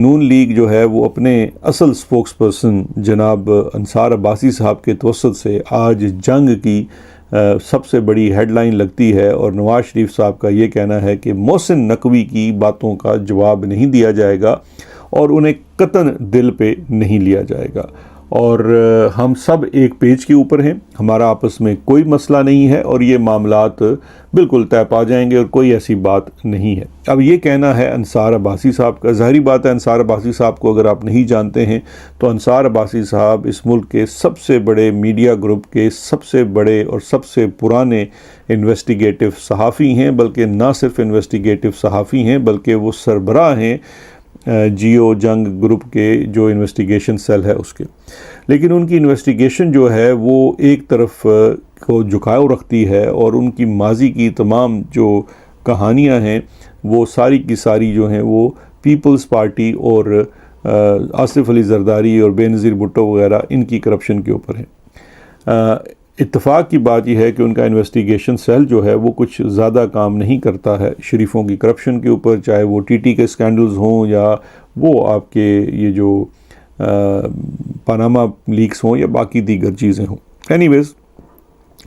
नून league जो है वो अपने असल स्पोक्स पर्सन जनाब अंसार अब्बासी साहब के तवसत से आज जंग की सबसे बड़ी हेडलाइन लगती है और नवाज शरीफ साहब का ये कहना है कि मोहसिन नकवी की बातों का जवाब नहीं दिया जाएगा और उन्हें कतन दिल पे नहीं लिया जाएगा और हम सब एक पेज के ऊपर हैं, हमारा आपस में कोई मसला नहीं है और ये मामलात बिल्कुल तय पा जाएंगे और कोई ऐसी बात नहीं है। अब ये कहना है अंसार अब्बासी साहब का। ज़ाहिरी बात है, अंसार अब्बासी साहब को अगर आप नहीं जानते हैं तो अंसार अब्बासी साहब इस मुल्क के सबसे बड़े मीडिया ग्रुप के सबसे बड़े और सबसे पुराने इन्वेस्टिगेटिव सहाफ़ी हैं, बल्कि ना सिर्फ इन्वेस्टिगेटिव सहाफ़ी हैं बल्कि वो सरबराह हैं जियो जंग ग्रुप के जो इन्वेस्टिगेशन सेल है उसके। लेकिन उनकी इन्वेस्टिगेशन जो है वो एक तरफ को झुकाव रखती है और उनकी माजी की तमाम जो कहानियां हैं वो सारी की सारी जो हैं वो पीपल्स पार्टी और आसिफ अली जरदारी और बेनज़ीर भुट्टो वगैरह इनकी करप्शन के ऊपर है। इत्तफ़ाक़ की बात यह है कि उनका इन्वेस्टिगेशन सेल जो है वो कुछ ज़्यादा काम नहीं करता है शरीफों की करप्शन के ऊपर, चाहे वो टीटी के स्कैंडल्स हों या वो आपके ये जो पनामा लीक्स हों या बाकी दीगर चीज़ें हों। एनीवेज़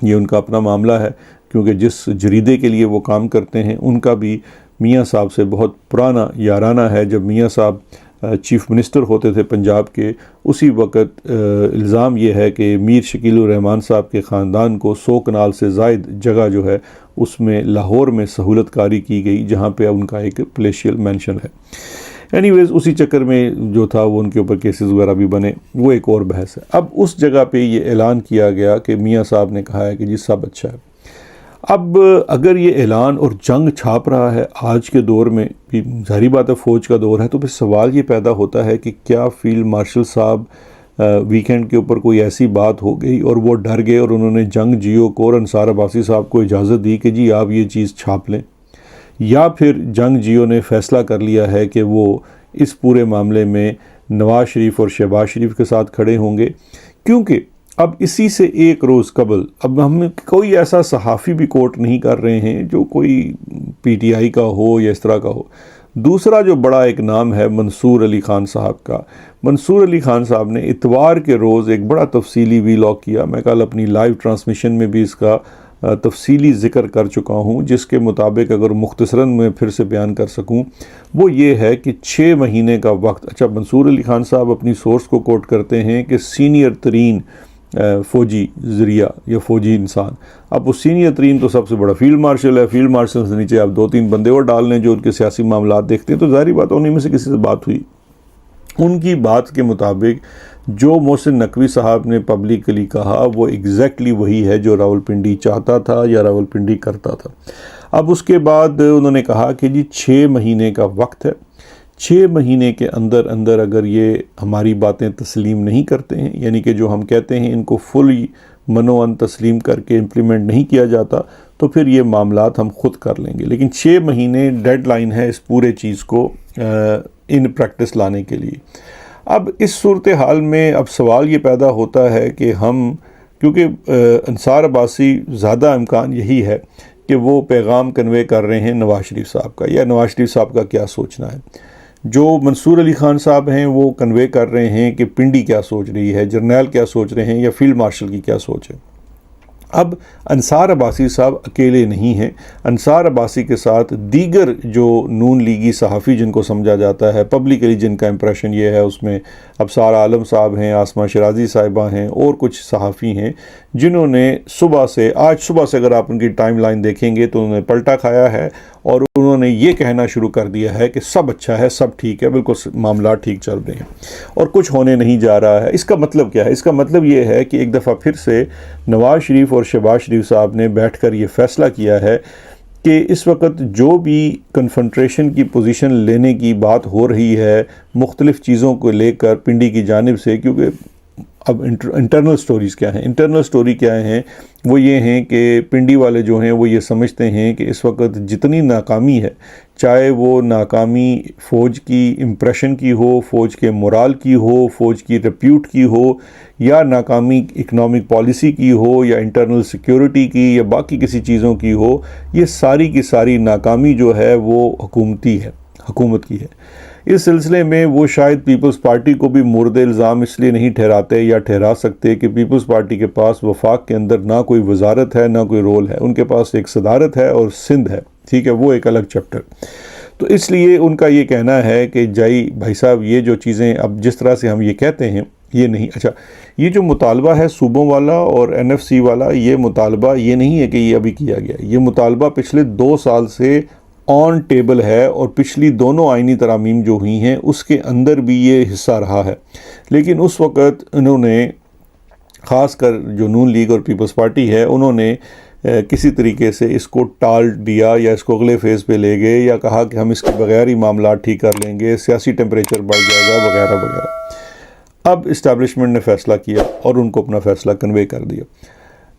ये उनका अपना मामला है, क्योंकि जिस जरीदे के लिए वो काम करते हैं उनका भी मियाँ साहब से बहुत पुराना याराना है। जब मियाँ साहब चीफ़ मिनिस्टर होते थे पंजाब के, उसी वक्त इल्ज़ाम ये है कि मीर शकीलुर रहमान साहब के ख़ानदान को 100 कनाल से ज़ायद जगह जो है उसमें लाहौर में सहूलतकारी की गई, जहाँ पे उनका एक प्लेशियल मेंशन है। एनीवेज़ उसी चक्कर में जो था वो उनके ऊपर केसेस वगैरह भी बने, वो एक और बहस है। अब उस जगह पे ये ऐलान किया गया कि मियाँ साहब ने कहा है कि जी सब अच्छा है। अब अगर ये ऐलान और जंग छाप रहा है आज के दौर में, ज़ाहिर बात है फ़ौज का दौर है, तो फिर सवाल ये पैदा होता है कि क्या फील्ड मार्शल साहब वीकेंड के ऊपर कोई ऐसी बात हो गई और वो डर गए और उन्होंने जंग जियो को और अंसार अब्बासी साहब को इजाज़त दी कि जी आप ये चीज़ छाप लें, या फिर जंग जियो ने फ़ैसला कर लिया है कि वो इस पूरे मामले में नवाज शरीफ और शहबाज शरीफ के साथ खड़े होंगे। क्योंकि अब इसी से एक रोज़ कबल अब हम कोई ऐसा सहाफ़ी भी कोट नहीं कर रहे हैं जो कोई पीटीआई का हो या इस तरह का हो। दूसरा जो बड़ा एक नाम है मंसूर अली ख़ान साहब का। मंसूर अली ख़ान साहब ने इतवार के रोज़ एक बड़ा तफसीली वीलॉग किया। मैं कल अपनी लाइव ट्रांसमिशन में भी इसका तफसीली ज़िक्र कर चुका हूँ, जिसके मुताबिक अगर मुख्तसरन में फिर से बयान कर सकूँ वो ये है कि 6 महीने का वक्त। अच्छा, मंसूर अली ख़ान साहब अपनी सोर्स को कोट करते हैं कि सीनियर तरीन फ़ौजी ज़रिया या फ़ौजी इंसान। अब वो सीनियर तरीन तो सबसे बड़ा फील्ड मार्शल है। फील्ड मार्शल से नीचे आप 2-3 बंदे और डाल लें जो उनके सियासी मामला देखते हैं, तो ज़ाहिर बात उन्हीं में से किसी से बात हुई। उनकी बात के मुताबिक जो मोहसिन नकवी साहब ने पब्लिकली कहा वो एग्जैक्टली वही है जो रावलपिंडी चाहता था या रावलपिंडी करता था। अब उसके बाद उन्होंने कहा कि जी 6 महीने का वक्त है, 6 महीने के अंदर अंदर अगर ये हमारी बातें तस्लीम नहीं करते हैं, यानी कि जो हम कहते हैं इनको फुली मनोअन तस्लीम करके इम्प्लीमेंट नहीं किया जाता, तो फिर ये मामलात हम ख़ुद कर लेंगे। लेकिन 6 महीने डेडलाइन है इस पूरे चीज़ को इन प्रैक्टिस लाने के लिए। अब इस सूरत हाल में अब सवाल ये पैदा होता है कि हम, क्योंकि अंसार अब्बासी ज़्यादा इम्कान यही है कि वो पैगाम कन्वे कर रहे हैं नवाज शरीफ साहब का, या नवाज शरीफ साहब का क्या सोचना है। जो मंसूर अली ख़ान साहब हैं वो कन्वे कर रहे हैं कि पिंडी क्या सोच रही है, जर्नैल क्या सोच रहे हैं, या फील्ड मार्शल की क्या सोच है। अब अंसार अब्बासी साहब अकेले नहीं हैं। अंसार अब्बासी के साथ दीगर जो नून लीगी सहाफ़ी जिनको समझा जाता है पब्लिकली, जिनका इम्प्रेशन ये है, उसमें अबसार आलम साहब हैं, आसमा शराजी साहिबा हैं और कुछ सहाफ़ी हैं जिन्होंने आज सुबह से अगर आप उनकी टाइमलाइन देखेंगे तो उन्होंने पलटा खाया है और उन्होंने ये कहना शुरू कर दिया है कि सब अच्छा है, सब ठीक है, बिल्कुल मामला ठीक चल रहे हैं और कुछ होने नहीं जा रहा है। इसका मतलब क्या है? इसका मतलब ये है कि एक दफ़ा फिर से नवाज शरीफ और शहबाज शरीफ साहब ने बैठकर ये फ़ैसला किया है कि इस वक्त जो भी कन्फंट्रेशन की पोजीशन लेने की बात हो रही है मुख्तलिफ़ चीज़ों को लेकर पिंडी की जानिब से, क्योंकि अब इंटरनल स्टोरीज़ क्या हैं? इंटरनल स्टोरी क्या हैं? वो ये हैं कि पिंडी वाले जो हैं वो ये समझते हैं कि इस वक्त जितनी नाकामी है, चाहे वो नाकामी फ़ौज की इम्प्रेशन की हो, फ़ौज के मोराल की हो, फ़ौज की रिप्यूट की हो, या नाकामी इकनॉमिक पॉलिसी की हो, या इंटरनल सिक्योरिटी की, या बाकी किसी चीज़ों की हो, ये सारी की सारी नाकामी जो है वो हुकूमत की है। इस सिलसिले में वो शायद पीपल्स पार्टी को भी मुर्द इल्ज़ाम इसलिए नहीं ठहराते या ठहरा सकते कि पीपल्स पार्टी के पास वफाक के अंदर ना कोई वजारत है ना कोई रोल है, उनके पास एक सदारत है और सिंध है, ठीक है, वो एक अलग चैप्टर। तो इसलिए उनका ये कहना है कि भाई साहब ये जो चीज़ें अब जिस तरह से हम ये कहते हैं ये नहीं। अच्छा, ये जो मुतालबा है सूबों वाला और NFC वाला, ये मुतालबा ये नहीं है कि ये अभी किया गया, ये मुतालबा पिछले 2 साल से ऑन टेबल है और पिछली दोनों आइनी तरामीम जो हुई हैं उसके अंदर भी ये हिस्सा रहा है। लेकिन उस वक़्त इन्होंने ख़ास कर जो नून लीग और पीपल्स पार्टी है उन्होंने किसी तरीके से इसको टाल दिया या इसको अगले फ़ेज़ पे ले गए या कहा कि हम इसके बगैर ही मामला ठीक कर लेंगे, सियासी टेम्परेचर बढ़ जाएगा वगैरह वगैरह। अब इस्टेब्लिशमेंट ने फ़ैसला किया और उनको अपना फ़ैसला कन्वे कर दिया।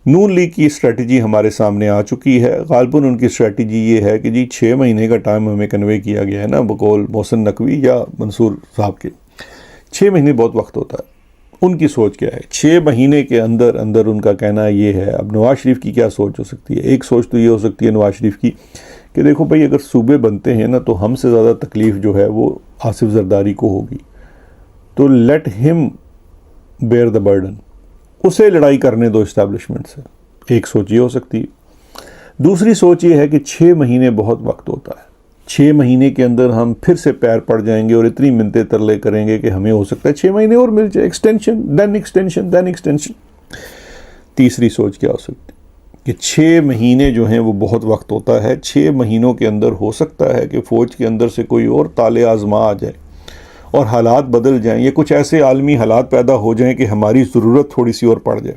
नून लीग की स्ट्रेटजी हमारे सामने आ चुकी है। गालिबन उनकी स्ट्रेटजी ये है कि जी 6 महीने का टाइम हमें कन्वे किया गया है ना बकौल मोहसिन नकवी या मंसूर साहब के। 6 महीने बहुत वक्त होता है। उनकी सोच क्या है? 6 महीने के अंदर अंदर उनका कहना ये है। अब नवाज़ शरीफ की क्या सोच हो सकती है? एक सोच तो ये हो सकती है नवाज़ शरीफ की कि देखो भाई अगर सूबे बनते हैं ना तो हमसे ज़्यादा तकलीफ़ जो है वो आसिफ जरदारी को होगी, तो let him bear the burden, उसे लड़ाई करने दो इस्टेब्लिशमेंट से। एक सोच ये हो सकती है। दूसरी सोच ये है कि 6 महीने बहुत वक्त होता है, 6 महीने के अंदर हम फिर से पैर पड़ जाएंगे और इतनी मिन्नतें तरले करेंगे कि हमें हो सकता है 6 महीने और मिल जाए, extension then extension then extension. तीसरी सोच क्या हो सकती है कि 6 महीने जो हैं वो बहुत वक्त होता है, 6 महीनों के अंदर हो सकता है कि फ़ौज के अंदर से कोई और ताले आज़मा आ जाए और हालात बदल जाएं, या कुछ ऐसे आलमी हालात पैदा हो जाएं कि हमारी ज़रूरत थोड़ी सी और पड़ जाए।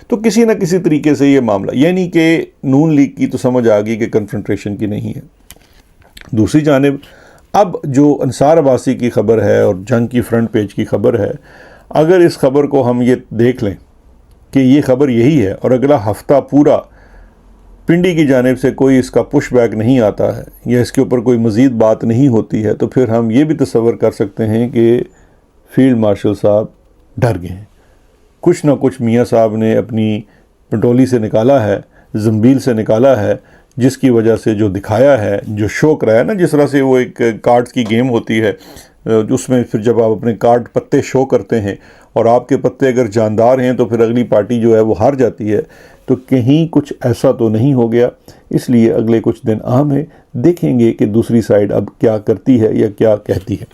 तो किसी न किसी तरीके से ये मामला, यानी कि नून लीग की तो समझ आ गई कि कन्फ्रंट्रेशन की नहीं है। दूसरी जानिब अब जो अंसार अब्बासी की ख़बर है और जंग की फ्रंट पेज की ख़बर है, अगर इस ख़बर को हम ये देख लें कि ये ख़बर यही है और अगला हफ़्ता पूरा पिंडी की जानिब से कोई इसका पुश बैक नहीं आता है या इसके ऊपर कोई मज़ीद बात नहीं होती है, तो फिर हम ये भी तसव्वुर कर सकते हैं कि फील्ड मार्शल साहब डर गए हैं। कुछ ना कुछ मियाँ साहब ने अपनी पटोली से निकाला है, जंबील से निकाला है, जिसकी वजह से जो दिखाया है, जो शो कराया ना, जिस तरह से वो एक कार्ड्स की गेम होती है उसमें फिर जब आप अपने कार्ड पत्ते शो करते हैं और आपके पत्ते अगर जानदार हैं तो फिर अगली पार्टी जो है वो हार जाती है। तो कहीं कुछ ऐसा तो नहीं हो गया, इसलिए अगले कुछ दिन अहम है, देखेंगे कि दूसरी साइड अब क्या करती है या क्या कहती है।